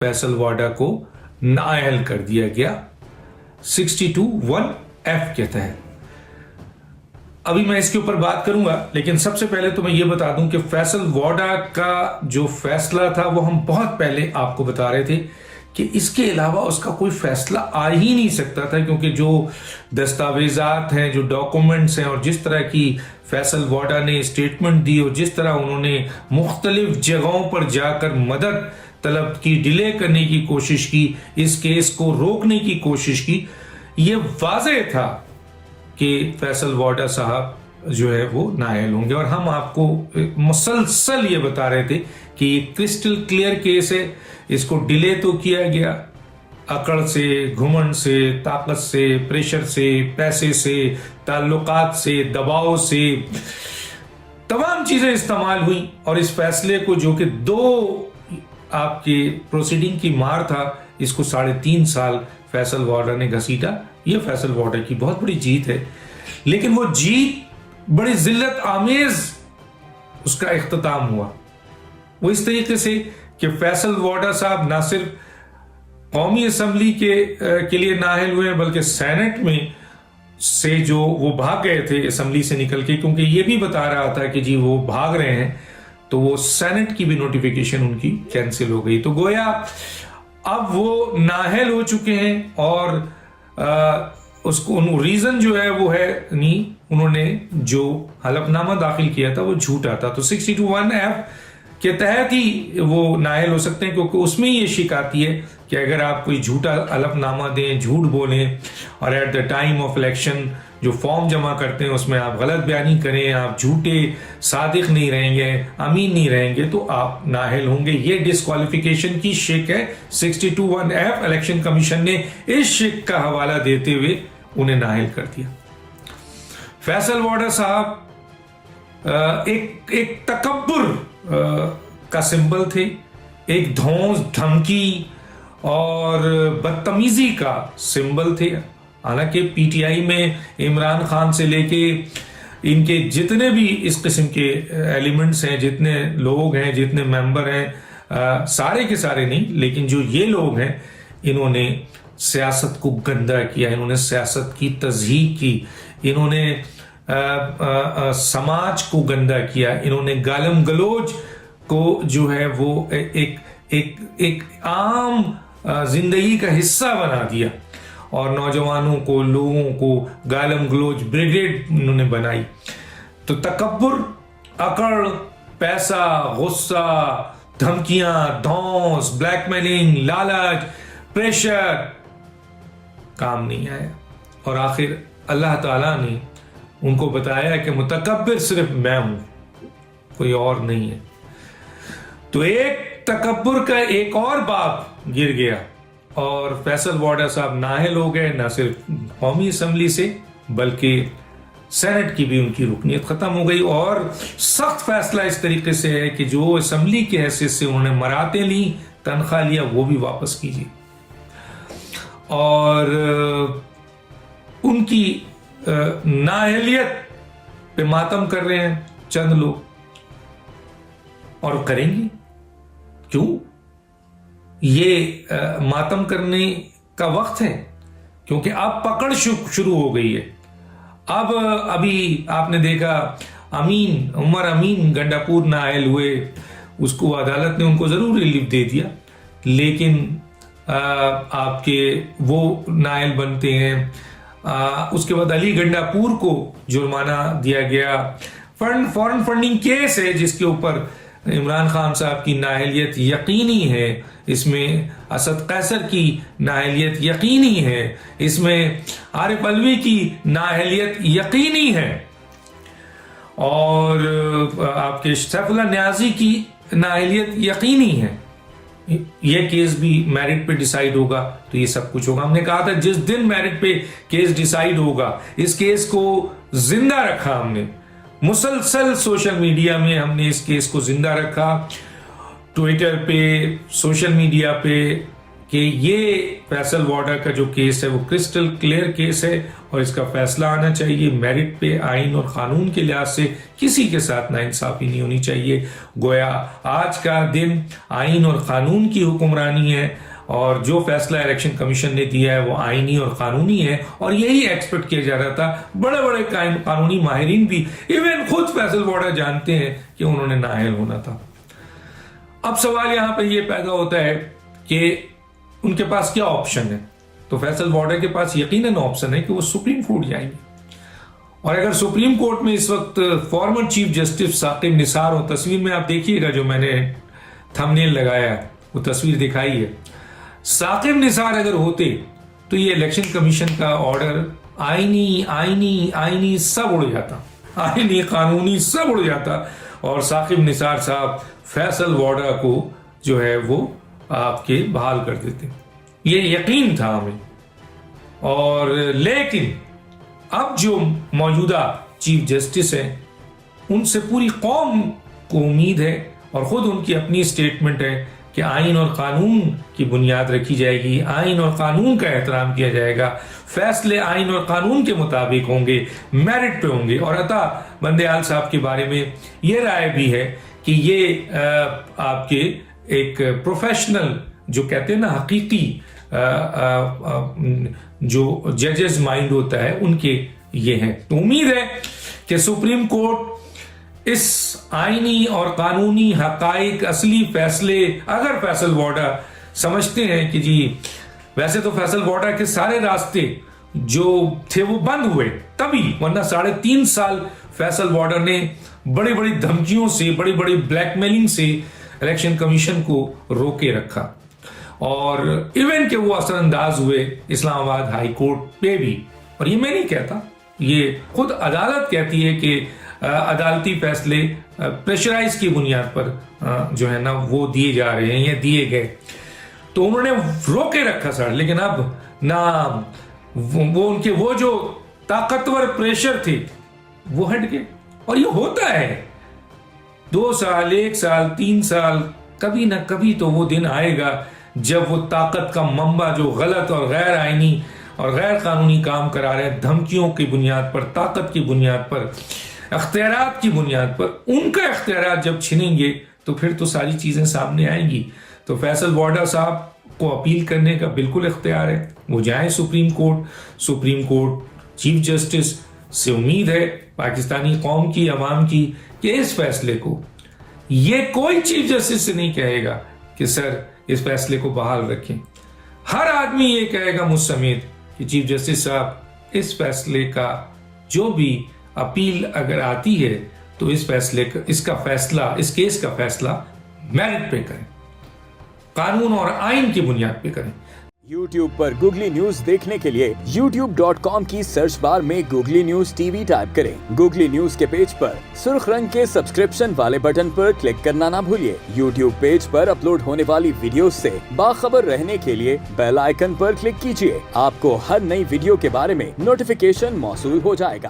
फैसल वाडा को नाअहल कर दिया गया 62(1)(f) के तहत। अभी मैं इसके ऊपर बात करूंगा, लेकिन सबसे पहले तो मैं ये बता दूं कि फैसल वाडा का जो फैसला था वो हम बहुत पहले आपको बता रहे थे कि इसके अलावा उसका कोई फैसला आ ही नहीं सकता था, क्योंकि जो दस्तावेजात हैं, जो डॉक्यूमेंट्स हैं और जिस तरह की फैसल वाडा ने स्टेटमेंट दी और जिस तरह उन्होंने मुख्तलिफ जगहों पर जाकर मदद तलब की, डिले करने की कोशिश की, इस केस को रोकने की कोशिश की, ये वाज़ेह था कि फैसल वाडा साहब जो है वो नाअहल होंगे। और हम आपको मुसलसल ये बता रहे थे कि ये क्रिस्टल क्लियर केस है, इसको डिले तो किया गया अकड़ से, घुमंड से, ताकत से, प्रेशर से, पैसे से, ताल्लुकात से, दबाव से, तमाम चीजें इस्तेमाल हुई और इस फैसले को, जो कि 2 आपके प्रोसीडिंग की मार था, इसको 3.5 साल फैसल वाडा ने घसीटा। ये फैसल वाडा की बहुत बड़ी जीत है, लेकिन वो जीत बड़ी जिल्लत आमेज उसका इख्तिताम हुआ। वो इस तरीके से कि फैसल वाडा साहब ना सिर्फ कौमी असम्बली के लिए नाअहल हुए, बल्कि सेनेट में से जो वो भाग गए थे असम्बली से निकल के, क्योंकि ये भी बता रहा था कि जी वो भाग रहे हैं, तो वो सेनेट की भी नोटिफिकेशन उनकी कैंसिल हो गई। तो गोया अब वो नाअहल हो चुके हैं और उसको रीजन जो है वो है नहीं, उन्होंने जो हलफनामा दाखिल किया था वो झूठा था। तो 62(1)(f) के तहत ही वो नाअहल हो सकते हैं, क्योंकि उसमें ये शिकायती है कि अगर आप कोई झूठा हलफनामा दें, झूठ बोलें और at the time of election जो फॉर्म जमा करते हैं उसमें आप गलत बयानी करें, आप झूठे सादिक नहीं रहेंगे, अमीन नहीं रहेंगे, तो आप नाअहल होंगे। ये डिस्क्वालिफिकेशन की शिक है। 62(1)(f) इलेक्शन कमीशन ने इस शिक का हवाला देते हुए उन्हें नाअहल कर दिया। फैसल वाडा साहब एक तकब्बुर का सिंबल थे, एक धौंस, धमकी और बदतमीजी का सिंबल थे। हालांकि पीटीआई में इमरान खान से लेके इनके जितने भी इस किस्म के एलिमेंट्स हैं, जितने लोग हैं, जितने मेंबर हैं, सारे के सारे नहीं, लेकिन जो ये लोग हैं, इन्होंने सियासत को गंदा किया, इन्होंने सियासत की तज़हीक की, इन्होंने समाज को गंदा किया, इन्होंने गालम गलोच को जो है वो एक आम जिंदगी का हिस्सा बना दिया और नौजवानों को, लोगों को गालम गलोच ब्रिगेड उन्होंने बनाई। तो तकब्बुर, अकड़, पैसा, गुस्सा, धमकियां, धौंस, ब्लैकमेलिंग, लालच, प्रेशर काम नहीं आया और आखिर अल्लाह ताला ने उनको बताया कि मुतकब्बिर सिर्फ मैं हूं, कोई और नहीं है। तो एक तकब्बुर का एक और बाप गिर गया और फैसल वाडा साहब नाअहल हो गए, ना सिर्फ कौमी असम्बली से बल्कि सेनेट की भी उनकी रुकनीत खत्म हो गई। और सख्त फैसला इस तरीके से है कि जो असम्बली की हैसियत से उन्होंने मराते ली, तनख्वाह लिया, वो भी वापस कीजिए। और उनकी नाअहलियत पे मातम कर रहे हैं चंद लोग, और करेंगे क्यों? ये मातम करने का वक्त है, क्योंकि अब पकड़ शुरू हो गई है। अब अभी आपने देखा उमर अमीन गंडापुर नाअहल हुए, उसको अदालत ने उनको जरूर रिलीफ दे दिया, लेकिन आपके वो नाअहल बनते हैं। उसके बाद अली गंडापुर को जुर्माना दिया गया। फॉरेन फंडिंग केस है जिसके ऊपर इमरान खान साहब की नाअहलियत यकीनी है, इसमें असद कैसर की नाअहलियत यकीनी है, इसमें आरिफ अलवी की नाअहलियत यकीनी है, और आपके सैफुल्लाह न्याजी की नाअहलियत यकीनी है। यह केस भी मेरिट पे डिसाइड होगा, तो ये सब कुछ होगा। हमने कहा था जिस दिन मेरिट पे केस डिसाइड होगा, इस केस को जिंदा रखा हमने, मुसलसल सोशल मीडिया में हमने इस केस को जिंदा रखा, ट्विटर पे, सोशल मीडिया पे, کہ یہ فیصل وارڈا کا جو کیس ہے وہ کرسٹل کلیئر کیس ہے اور اس کا فیصلہ آنا چاہیے میرٹ پہ. آئین اور قانون کے لحاظ سے کسی کے ساتھ ناانصافی نہیں ہونی چاہیے. گویا آج کا دن آئین اور قانون کی حکمرانی ہے اور جو فیصلہ الیکشن کمیشن نے دیا ہے وہ آئینی اور قانونی ہے اور یہی ایکسپیکٹ کیا جا رہا تھا. بڑے بڑے قانونی ماہرین بھی ایون خود فیصل وارڈا جانتے ہیں کہ انہوں نے نااہل ہونا تھا. اب سوال یہاں پہ یہ پیدا ہوتا ہے کہ ان کے پاس کیا آپشن ہے. تو فیصل وارڈا کے پاس یقیناً آپشن ہے کہ وہ سپریم کورٹ جائیں گے. اور اگر سپریم کورٹ میں اس وقت farmer chief justice Saqib Nisar ہو، تصویر میں آپ دیکھیے گا جو میں نے تھم نیل لگایا ہے وہ تصویر دکھائی ہے، ثاقب نثار اگر ہوتے تو یہ الیکشن کمیشن کا آرڈر آئینی سب اڑ جاتا، آئینی قانونی سب اڑ جاتا اور ثاقب نثار صاحب فیصل وارڈا کو جو ہے وہ آپ کے بحال کر دیتے. یہ یقین تھا ہمیں. اور لیکن اب جو موجودہ چیف جسٹس ہیں ان سے پوری قوم کو امید ہے اور خود ان کی اپنی اسٹیٹمنٹ ہے کہ آئین اور قانون کی بنیاد رکھی جائے گی، آئین اور قانون کا احترام کیا جائے گا، فیصلے آئین اور قانون کے مطابق ہوں گے، میرٹ پہ ہوں گے. اور عطا بندیال صاحب کے بارے میں یہ رائے بھی ہے کہ یہ آپ کے ایک پروفیشنل جو کہتے ہیں نا حقیقی جو ججز مائنڈ ہوتا ہے ان کے یہ ہیں. تو امید ہے کہ سپریم کورٹ اس آئینی اور قانونی حقائق اصلی فیصلے اگر فیصل وارڈا سمجھتے ہیں کہ جی ویسے تو فیصل وارڈا کے سارے راستے جو تھے وہ بند ہوئے تبھی، ورنہ 3.5 سال فیصل وارڈا نے بڑی بڑی دھمکیوں سے بڑی بڑی بلیک میلنگ سے الیکشن کمیشن کو روکے رکھا اور ایون کہ وہ اثر انداز ہوئے اسلام آباد ہائی کورٹ پہ بھی. اور یہ میں نہیں کہتا، یہ خود عدالت کہتی ہے کہ عدالتی فیصلے پریشرائز کی بنیاد پر جو ہے نا وہ دیے جا رہے ہیں یا دیے گئے. تو انہوں نے روکے رکھا سر، لیکن اب نہ وہ ان کے وہ جو طاقتور پریشر تھے وہ ہٹ گئے. اور یہ ہوتا ہے 2 سال 1 سال 3 سال کبھی نہ کبھی تو وہ دن آئے گا جب وہ طاقت کا منبع جو غلط اور غیر آئینی اور غیر قانونی کام کرا رہے ہیں، دھمکیوں کی بنیاد پر، طاقت کی بنیاد پر، اختیارات کی بنیاد پر، ان کا اختیارات جب چھنیں گے تو پھر تو ساری چیزیں سامنے آئیں گی. تو فیصل وارڈا صاحب کو اپیل کرنے کا بالکل اختیار ہے، وہ جائیں سپریم کورٹ چیف جسٹس سے امید ہے پاکستانی قوم کی، عوام کی، کہ اس فیصلے کو یہ کوئی چیف جسٹس سے نہیں کہے گا کہ سر اس فیصلے کو بحال رکھیں. ہر آدمی یہ کہے گا مجھ سمیت کہ چیف جسٹس صاحب اس فیصلے کا جو بھی اپیل اگر آتی ہے تو اس کیس کا فیصلہ میرٹ پہ کریں، قانون اور آئین کی بنیاد پہ کریں. YouTube پر گوگلی نیوز دیکھنے کے لیے youtube.com کی سرچ بار میں googly news T V type کریں. گوگلی نیوز کے پیج پر سرخ رنگ کے سبسکرپشن والے بٹن پر کلک کرنا نہ بھولیے. YouTube پیج پر اپلوڈ ہونے والی ویڈیوز سے باخبر رہنے کے لیے بیل آئیکن پر کلک کیجیے. آپ کو ہر نئی ویڈیو کے بارے میں نوٹیفیکیشن موصول ہو جائے گا.